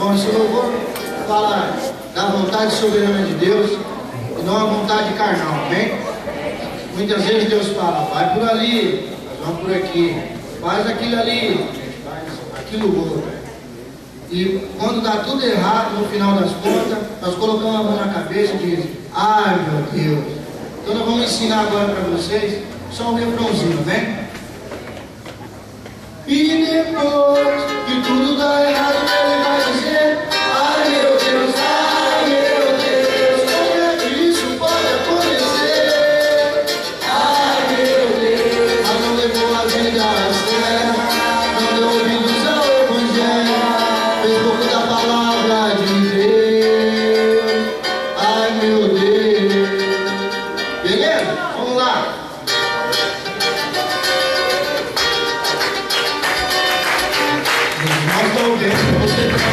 Bom, esse louvor fala da vontade soberana de Deus e não a vontade carnal, amém? Muitas vezes Deus fala, vai por ali, nós vamos por aqui, faz aquilo ali, faz aquilo outro. E quando dá tudo errado, no final das contas, nós colocamos a mão na cabeça e dizemos, ai meu Deus. Então nós vamos ensinar agora para vocês só um refrãozinho, né? E depois que tudo dá errado, ele vai dizer, ai meu Deus, como é que isso pode acontecer? Ai meu Deus, mas não levou a vida a sério, não deu ouvidos ao Evangelho, fez pouco da palavra de Deus. Ai meu Deus. Beleza? Vamos lá. Nós estamos vendo, você está